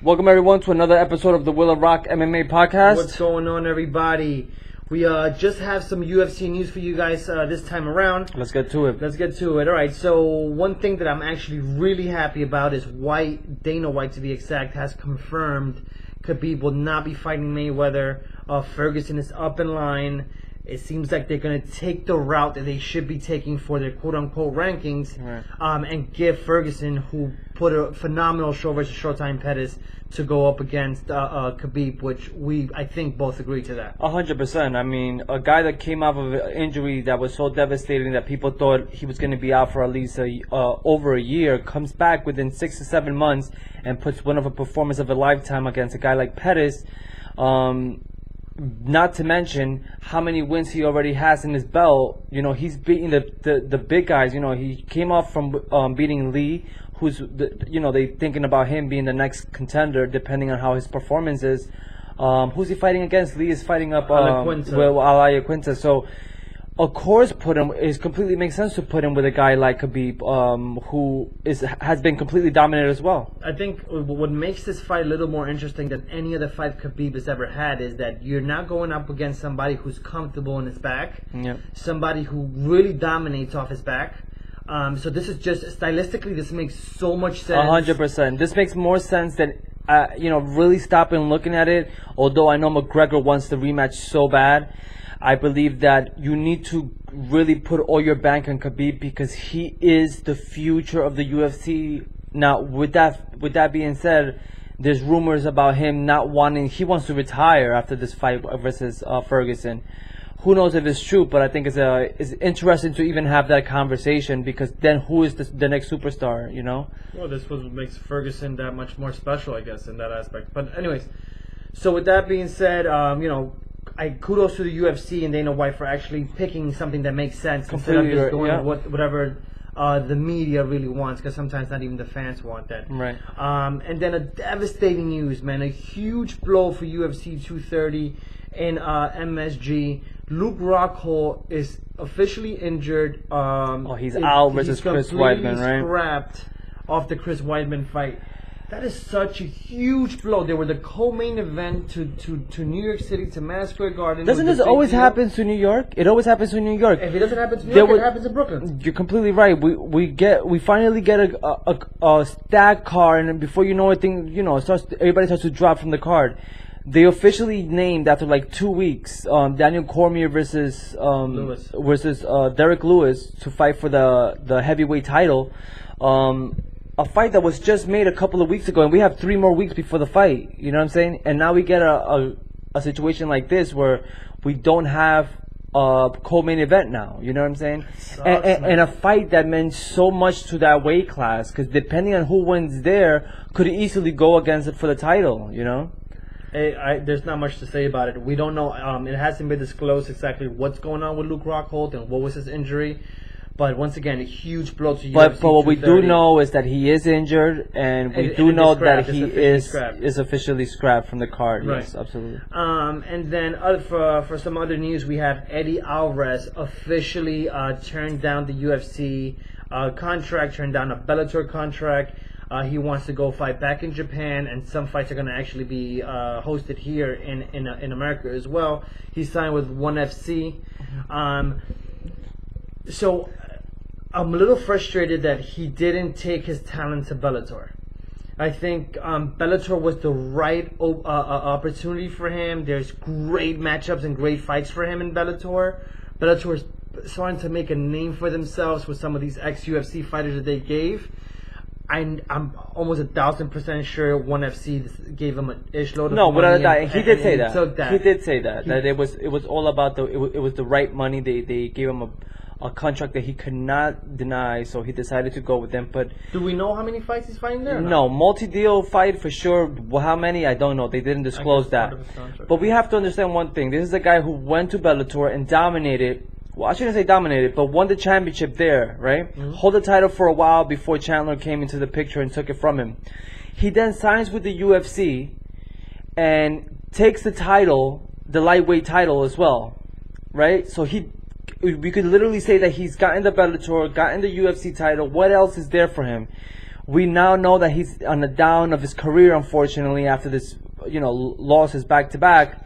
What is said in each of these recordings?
Welcome everyone to another episode of the Will of Rock MMA podcast. What's going on, everybody? We just have some UFC news for you guys this time around. Let's get to it. All right, so one thing that I'm actually really happy about is Dana White, to be exact, has confirmed Khabib will not be fighting Mayweather. Ferguson is up in line. It seems like they're going to take the route that they should be taking for their quote-unquote rankings, right, and give Ferguson, who put a phenomenal show versus Showtime Pettis, to go up against Khabib, which I think both agree to that. 100%. I mean, a guy that came off of an injury that was so devastating that people thought he was going to be out for at least over a year, comes back within 6 to 7 months and puts one of a performance of a lifetime against a guy like Pettis. Not to mention how many wins he already has in his belt. You know, he's beating the big guys. You know, he came off from beating Lee, who's they thinking about him being the next contender depending on how his performance is. Who's he fighting against? Lee is fighting up Alaya Quinta. So of course it completely makes sense to put him with a guy like Khabib, who has been completely dominant as well. I think what makes this fight a little more interesting than any other fight Khabib has ever had is that you're not going up against somebody who's comfortable in his back, somebody who really dominates off his back. So this is just stylistically, this makes so much sense. 100%. This makes more sense than really stopping looking at it. Although I know McGregor wants the rematch so bad, I believe that you need to really put all your bank on Khabib because he is the future of the UFC. Now, with that being said, there's rumors about him not wanting. He wants to retire after this fight versus Ferguson. Who knows if it's true, but I think it's interesting to even have that conversation because then who is the next superstar, you know? Well, this was what makes Ferguson that much more special, I guess, in that aspect. But anyways, so with that being said, kudos to the UFC and Dana White for actually picking something that makes sense instead of just going whatever the media really wants, because sometimes not even the fans want that. Right. And then a devastating news, man. A huge blow for UFC 230 in MSG. Luke Rockhold is officially injured. He's out versus Chris Weidman, right? Scrapped off the Chris Weidman fight. That is such a huge blow. They were the co-main event to New York City, to Madison Square Garden. Doesn't this always happen to New York? It always happens to New York. If it doesn't happen to New York, it happens in Brooklyn. You're completely right. We finally get a stacked card, and before you know it, everybody starts to drop from the card. They officially named after like 2 weeks Daniel Cormier versus Derek Lewis to fight for the heavyweight title. A fight that was just made a couple of weeks ago, and we have 3 more weeks before the fight. You know what I'm saying? And now we get a situation like this where we don't have a co-main event now. You know what I'm saying? And a fight that meant so much to that weight class, because depending on who wins there, could easily go against it for the title. You know? There's not much to say about it. We don't know. It hasn't been disclosed exactly what's going on with Luke Rockhold and what was his injury. But once again, a huge blow to UFC. But what we do know is that he is injured, and we do know that he is officially scrapped from the card. Right. Yes, absolutely. And then for some other news, we have Eddie Alvarez officially turned down the UFC contract, turned down a Bellator contract. He wants to go fight back in Japan, and some fights are going to actually be hosted here in America as well. He signed with ONE FC. So I'm a little frustrated that he didn't take his talent to Bellator. I think Bellator was the right opportunity for him. There's great matchups and great fights for him in Bellator. Bellator is starting to make a name for themselves with some of these ex-UFC fighters that they gave. I'm almost 1,000% sure ONE FC gave him an ish load of money. No, without a doubt, he did say that. He did say that it was all about it was the right money. They gave him a contract that he could not deny, so he decided to go with them. But do we know how many fights he's fighting there? No, multi-deal fight for sure. Well, how many? I don't know. They didn't disclose that. But we have to understand one thing. This is a guy who went to Bellator and dominated. Well, I shouldn't say dominated, but won the championship there, right? Mm-hmm. Hold the title for a while before Chandler came into the picture and took it from him. He then signs with the UFC and takes the title, the lightweight title as well, right? So we could literally say that he's gotten the Bellator, gotten the UFC title. What else is there for him? We now know that he's on the down of his career, unfortunately, after this, losses back to back.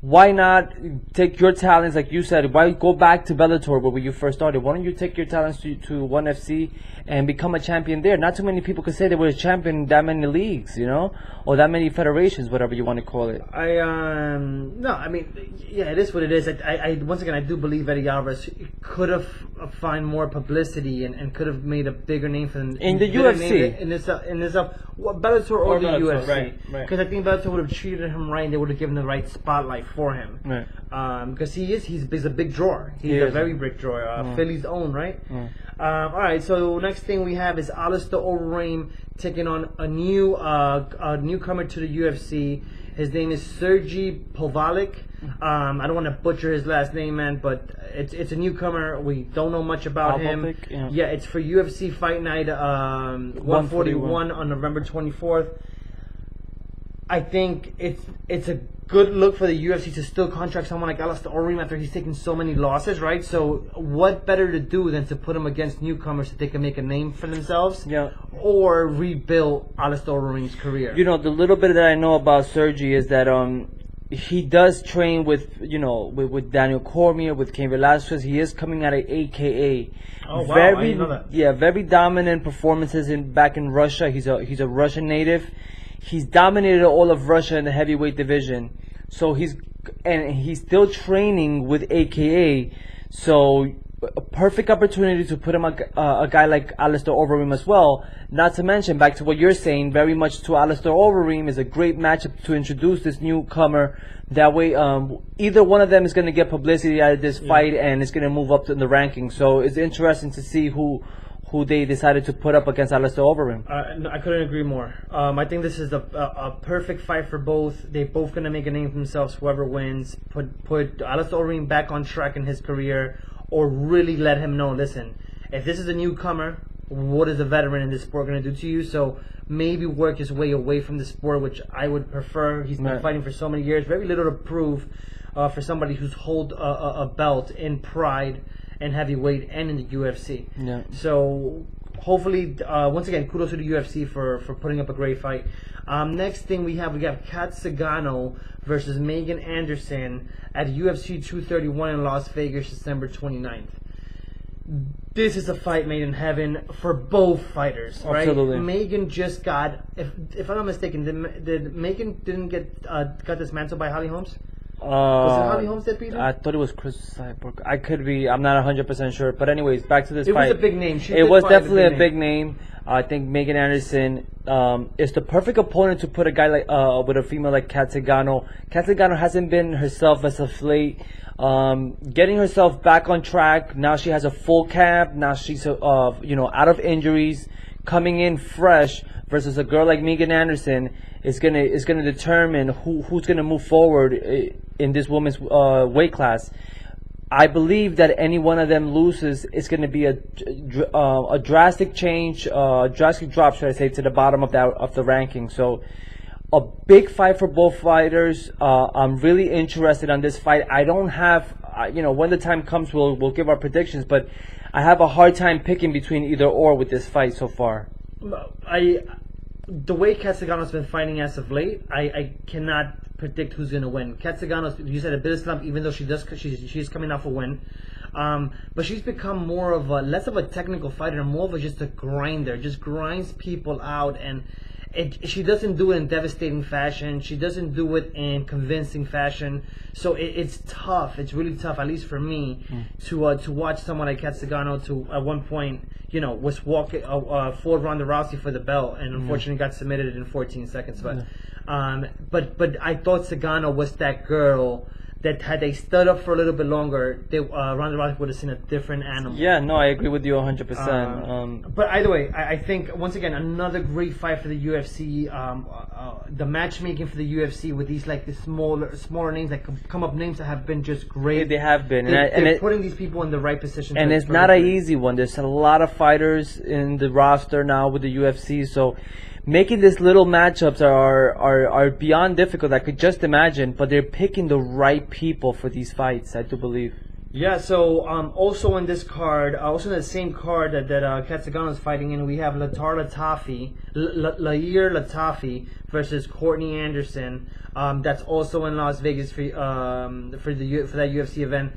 Why not take your talents, like you said? Why go back to Bellator where you first started? Why don't you take your talents to ONE FC and become a champion there? Not too many people could say they were a champion in that many leagues, or that many federations, whatever you want to call it. No, I mean, yeah, it is what it is. I once again, I do believe Eddie Alvarez could have found more publicity and could have made a bigger name for them in the UFC. In this Bellator or the Bellator, UFC, right. Because I think Bellator would have treated him right. And they would have given the right spotlight for him, right? Because he's a big drawer. He's a very big drawer. Philly's own, right? All right. So next thing we have is Alistair Overeem taking on a newcomer to the UFC. His name is Sergey Povalik. I don't want to butcher his last name, man, but it's a newcomer. We don't know much about him. Yeah, it's for UFC Fight Night 141 on November 24th. I think it's a good look for the UFC to still contract someone like Alistair Overeem after he's taken so many losses, right? So what better to do than to put him against newcomers so they can make a name for themselves, or rebuild Alistair Overeem's career? The little bit that I know about Sergey is that he does train with with Daniel Cormier, with Cain Velasquez. He is coming out of AKA. Oh wow, I didn't know that. Yeah, very dominant performances back in Russia. He's a Russian native. He's dominated all of Russia in the heavyweight division. So he's still training with AKA. So a perfect opportunity to put him a guy like Alistair Overeem as well. Not to mention, back to what you're saying, very much to Alistair Overeem is a great matchup to introduce this newcomer. That way, either one of them is going to get publicity out of this fight, and it's going to move up in the rankings. So it's interesting to see who they decided to put up against Alistair Overeem. No, I couldn't agree more. I think this is a perfect fight for both. They're both going to make a name for themselves, whoever wins. Put Alistair Overeem back on track in his career, or really let him know, listen, if this is a newcomer, what is a veteran in this sport going to do to you? So maybe work his way away from the sport, which I would prefer. He's been fighting for so many years. Very little to prove for somebody who's hold a belt in Pride and heavyweight and in the UFC. Yeah. So hopefully, once again, kudos to the UFC for putting up a great fight. Next thing we have Kat Zingano versus Megan Anderson at UFC 231 in Las Vegas, December 29th. This is a fight made in heaven for both fighters, right? Absolutely. Megan just got, if I'm not mistaken, did Megan didn't got dismantled by Holly Holmes? Was it Holly Holmes that beat her? I thought it was Chris Cyborg. I could be. I'm not 100% sure. But anyways, back to this fight. It was a big name. It was definitely a big name. I think Megan Anderson is the perfect opponent to put a guy like with a female like Kat Zingano. Kat Zingano hasn't been herself as of late. Getting herself back on track. Now she has a full camp. Now she's out of injuries, coming in fresh. Versus a girl like Megan Anderson is gonna determine who's gonna move forward in this women's weight class. I believe that any one of them loses, it's gonna be a drastic change, drastic drop, should I say, to the bottom of the ranking. So a big fight for both fighters. I'm really interested on this fight. I don't have, when the time comes, we'll give our predictions, but I have a hard time picking between either or with this fight so far. The way Kat Zingano's been fighting as of late, I cannot predict who's going to win. Kat Zingano's, you said, a bit of slump, even though she's coming off a win. But she's become less of a technical fighter, more of just a grinder. Just grinds people out, and she doesn't do it in devastating fashion. She doesn't do it in convincing fashion. So it's tough. It's really tough, at least for me, to watch someone like Kat Zingano to at one point, was walking forward Ronda Rousey for the belt, and unfortunately got submitted in 14 seconds. But I thought Zingano was that girl that had they stood up for a little bit longer, Ronda Rousey would have seen a different animal. Yeah, no, I agree with you 100%. But either way, I think, once again, another great fight for the UFC. The matchmaking for the UFC with these the smaller names that come up, names that have been just great. They have been. They're putting these people in the right position. And it's not an easy one. There's a lot of fighters in the roster now with the UFC, so making these little matchups are beyond difficult. I could just imagine, but they're picking the right people for these fights, I do believe. Yeah, so also on this card, also in the same card that Zingano is fighting in, we have Lair Latafi versus Courtney Anderson. That's also in Las Vegas for that UFC event.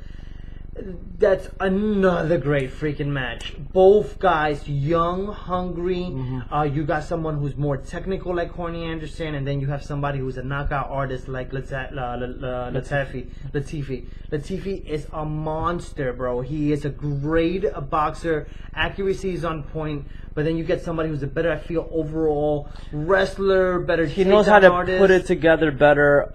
That's another great freaking match. Both guys, young, hungry. You got someone who's more technical like Courtney Anderson, and then you have somebody who's a knockout artist like Latifi. Latifi is a monster, bro. He is a great boxer. Accuracy is on point. But then you get somebody who's a better, I feel, overall wrestler, better. He knows how to artist. put it together better.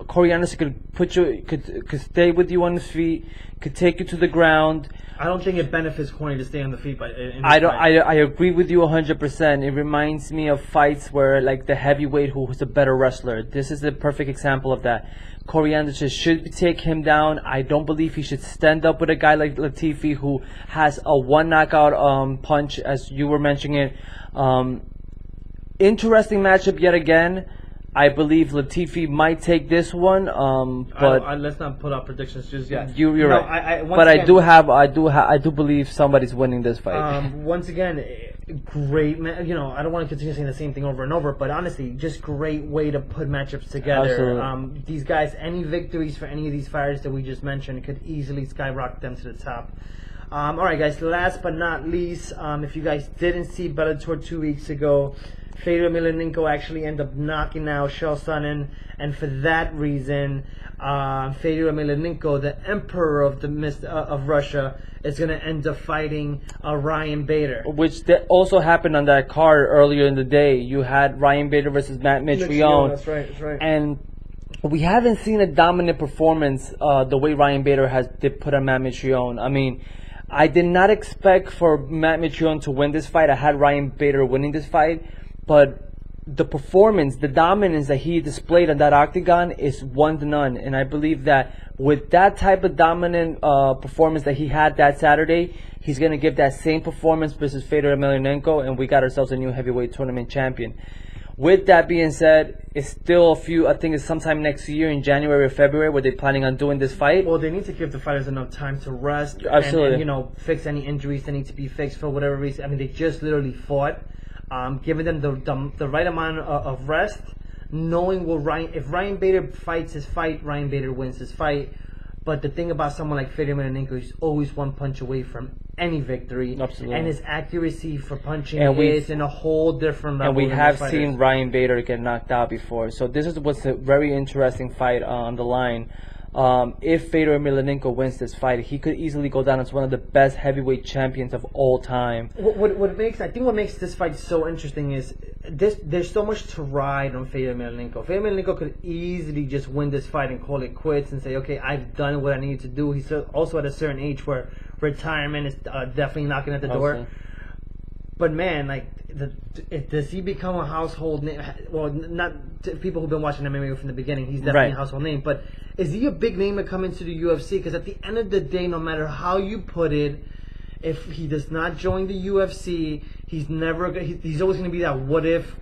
Corey Anderson could stay with you on his feet, could take you to the ground. I don't think it benefits Corey to stay on the feet. I agree with you 100%. It reminds me of fights where like the heavyweight who's a better wrestler. This is the perfect example of that. Corey Anderson should take him down. I don't believe he should stand up with a guy like Latifi who has a one knockout punch, as you were mentioning it. Interesting matchup yet again. I believe Latifi might take this one, but let's not put out predictions just yet. You're right. I do believe somebody's winning this fight. Once again, great. I don't want to continue saying the same thing over and over, but honestly, just great way to put matchups together. Absolutely. These guys, any victories for any of these fighters that we just mentioned could easily skyrocket them to the top. All right, guys. Last but not least, if you guys didn't see Bellator 2 weeks ago, Fedor Emelianenko actually ended up knocking out Chael Sonnen, and for that reason, Fedor Emelianenko, the Emperor of Russia, is going to end up fighting Ryan Bader. Which also happened on that card earlier in the day. You had Ryan Bader versus Matt Mitrione. That's right. And we haven't seen a dominant performance the way Ryan Bader did put on Matt Mitrione. I mean, I did not expect for Matt Mitrione to win this fight. I had Ryan Bader winning this fight. But the performance, the dominance that he displayed on that octagon is 1-0. And I believe that with that type of dominant performance that he had that Saturday, he's going to give that same performance versus Fedor Emelianenko, and we got ourselves a new heavyweight tournament champion. With that being said, it's still I think it's sometime next year in January or February where they're planning on doing this fight. Well, they need to give the fighters enough time to rest. Absolutely. And fix any injuries that need to be fixed for whatever reason. I mean, they just literally fought. Giving them the right amount of rest, knowing if Ryan Bader fights his fight, Ryan Bader wins his fight. But the thing about someone like Fedor Emelianenko, he's always one punch away from any victory. Absolutely. And his accuracy for punching is in a whole different level. And we have seen Ryan Bader get knocked out before. So this was a very interesting fight on the line. If Fedor Emelianenko wins this fight, he could easily go down as one of the best heavyweight champions of all time. What makes this fight so interesting is there's so much to ride on Fedor Emelianenko. Fedor Emelianenko could easily just win this fight and call it quits and say, okay, I've done what I needed to do. He's also at a certain age where retirement is definitely knocking at the door. But man, does he become a household name? Well, not people who've been watching MMA from the beginning. He's definitely a household name. But is he a big name to come into the UFC? Because at the end of the day, no matter how you put it, if he does not join the UFC, he's always going to be that what if.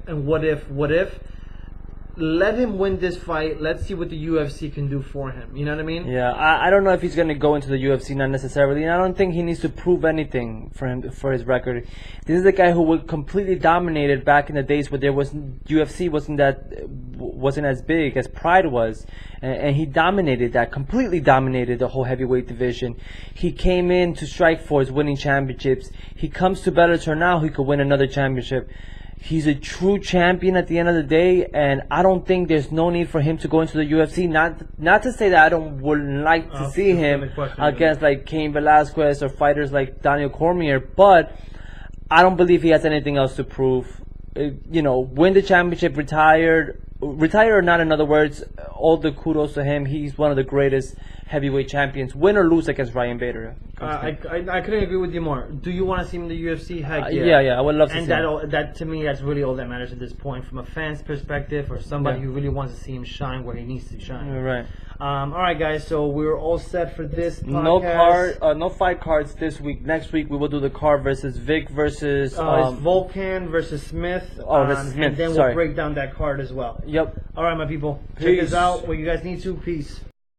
Let him win this fight. Let's see what the UFC can do for him. You know what I mean? Yeah, I don't know if he's going to go into the UFC, not necessarily. And I don't think he needs to prove anything for his record. This is a guy who was completely dominated back in the days where UFC wasn't as big as Pride was. And he completely dominated the whole heavyweight division. He came in to Strikeforce winning championships. He comes to Bellator now, he could win another championship. He's a true champion at the end of the day, and I don't think there's no need for him to go into the UFC. Not to say that I wouldn't like to see him against like Cain Velasquez or fighters like Daniel Cormier, but I don't believe he has anything else to prove. Win the championship, retire or not, in other words, all the kudos to him. He's one of the greatest heavyweight champions, win or lose against Ryan Bader. I couldn't agree with you more. Do you want to see him in the UFC? Heck yeah. Yeah, I would love to see him. And that to me, that's really all that matters at this point, from a fan's perspective, or somebody who really wants to see him shine where he needs to shine. Right. All right, guys. So we're all set for this podcast. No fight cards this week. Next week we will do the card versus Vic versus it's Volkan versus Smith. Versus Smith. And then we'll break down that card as well. Yep. All right, my people. Peace. Check us out. What you guys need to. Peace.